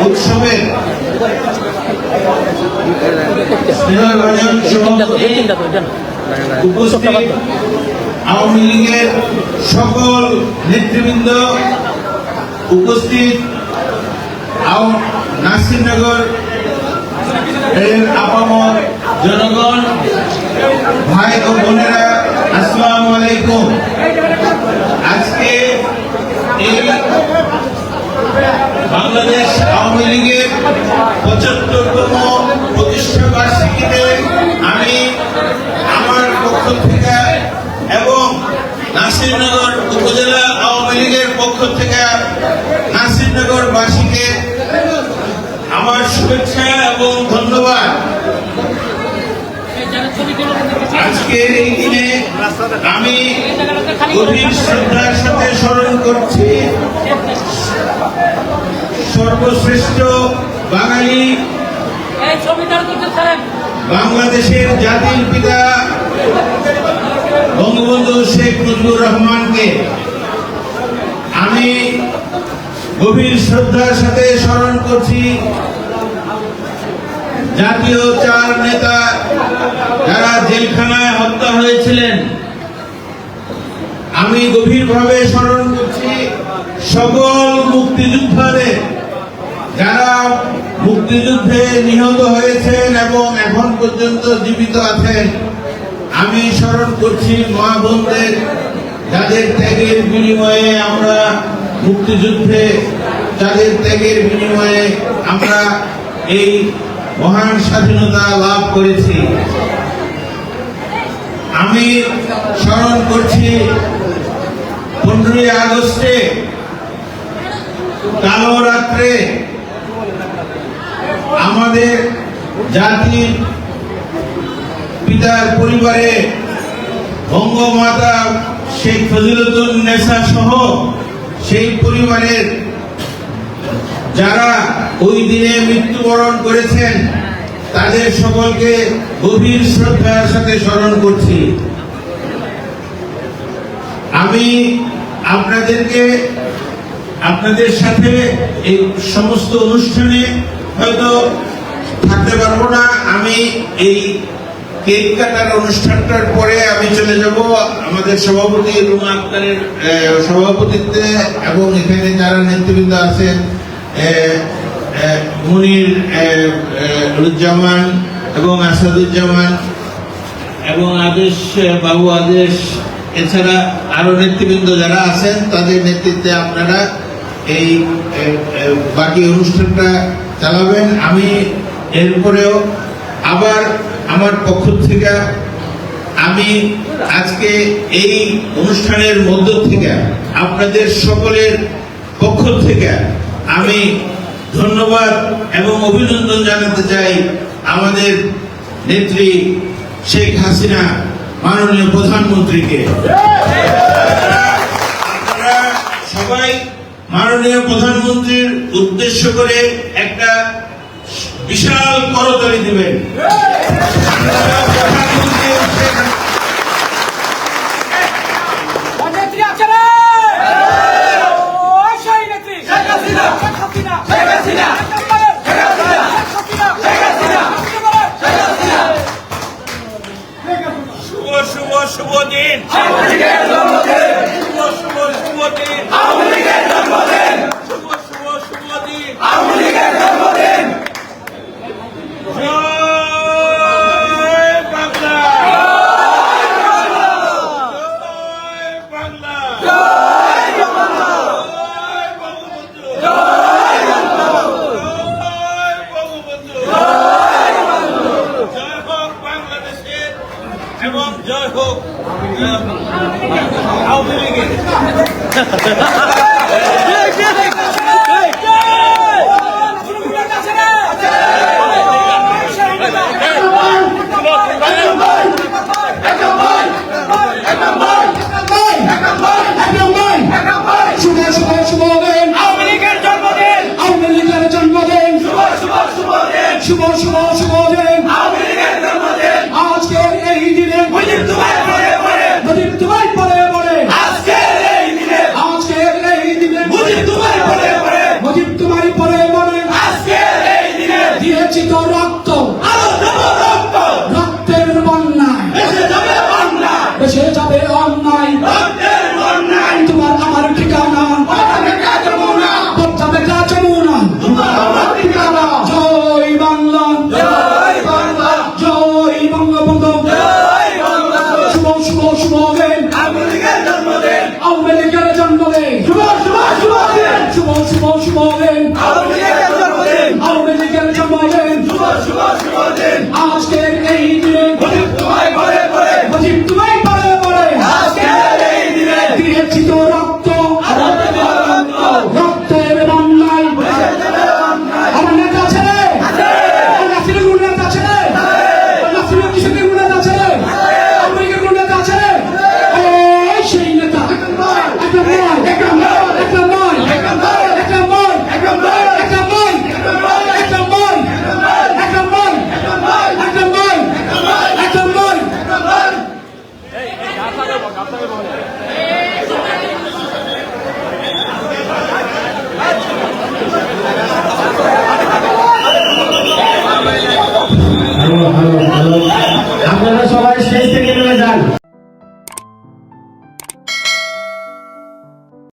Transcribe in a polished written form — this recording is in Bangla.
উৎসবের স্নেহভাজন সভাপতি, উপস্থিত আওয়ামী লীগের সকল নেতৃবৃন্দ, উপস্থিত নাসিরনগর এর আপামর জনগণ, ভাই ও বোনেরা, আসসালামু আলাইকুম। আজকে এই বাংলাদেশ আওয়ামী লীগের ৭৫তম প্রতিষ্ঠা বার্ষিকীতে আমি আমার পক্ষ থেকে এবং নাসিরনগর উপজেলা আওয়ামী লীগের পক্ষ থেকে নাসিরনগরবাসীকে আমার শুভেচ্ছা এবং ধন্যবাদ। আজকের এই দিনে আমি গভীর শ্রদ্ধার সাথে স্মরণ করছি সর্বশ্রেষ্ঠ বাঙালি, বাংলাদেশের জাতির পিতা বঙ্গবন্ধু শেখ মুজিবুর রহমানকে আমি গভীর শ্রদ্ধার সাথে স্মরণ করছি জাতীয় চার নেতা যারা জেলখানায় হত্যা হয়েছিলেন। আমি গভীরভাবে স্মরণ করছি সকল মুক্তিযোদ্ধাদের যারা মুক্তিযুদ্ধে নিহত হয়েছেন এবং এখন পর্যন্ত জীবিত আছেন। আমি স্মরণ করছি মা বোনদের যাদের ত্যাগের বিনিময়ে আমরা মুক্তিযুদ্ধে, যাদের ত্যাগের বিনিময়ে আমরা এই মহান স্বাধীনতা লাভ করেছি। আমি স্মরণ করছি 15ই আগস্টে কালো রাত্রে আমাদের জাতির পিতার পরিবারে বঙ্গমাতা শেখ ফজিলাতুন্নেসা সহ সেই পরিবারের যারা ওই দিনে মৃত্যুবরণ করেছেন তাদের সকলকে গভীর শ্রদ্ধার সাথে স্মরণ করছি। আমি আপনাদের সাথে এই সমস্ত অনুষ্ঠানে হয়তো থাকতে পারবো না। আমি এই কেক কাটার অনুষ্ঠানটার পরে আমি চলে যাব আমাদের সভাপতি রুমা আক্তারের সভাপতিত্বে এবং এখানে যারা নেতৃবৃন্দ আছেন মুনির রুজ্জামান এবং আসাদুজ্জামান এবং আদেশ বাবু আদেশ, এছাড়া আরো নেতৃবৃন্দ যারা আছেন তাদের নেতৃত্বে আপনারা এই বাকি অনুষ্ঠানটা চালাবেন। আমি এরপরেও আবার আমার পক্ষ থেকে আমি আজকে এই অনুষ্ঠানের মধ্য থেকে আপনাদের সকলের পক্ষ থেকে আমি ধন্যবাদ এবং অভিনন্দন জানাতে চাই আমাদের নেত্রী শেখ হাসিনা মাননীয় প্রধানমন্ত্রীকে। আপনারা সবাই মাননীয় প্রধানমন্ত্রীর উদ্দেশ্য করে একটা বিশাল করতালি দিবেন। শুভ দিন, শুভ দিন, শুভ দিন। জয় বাংলা। দিয়েছি তো রক্ত, রক্তের বন্যায় দেশে যাবে অন্যায়, তোমার আমার ঠিকানা পদ্মা মেঘনা যমুনা। জয় বাংলা, জয় বঙ্গবন্ধু, শুভ শুভ শুভ দিন আওয়ামী লীগের জন্মদিন, শুভ শুভ শুভ দিন আওয়ামী লীগের জন্মদিন। আজকের এই দিনে মুজিব তোমায় পরে পরে দিয়েছি তো রক্ত, রক্তের বন্যায় আমার নেতা আছে রে, নাসিরের কোন নেতা আছে রে, নাসিরের কিসের কোন নেতা আছে রে, আমেরিকার কোন নেতা আছে রে, এই সেই নেতা Hello.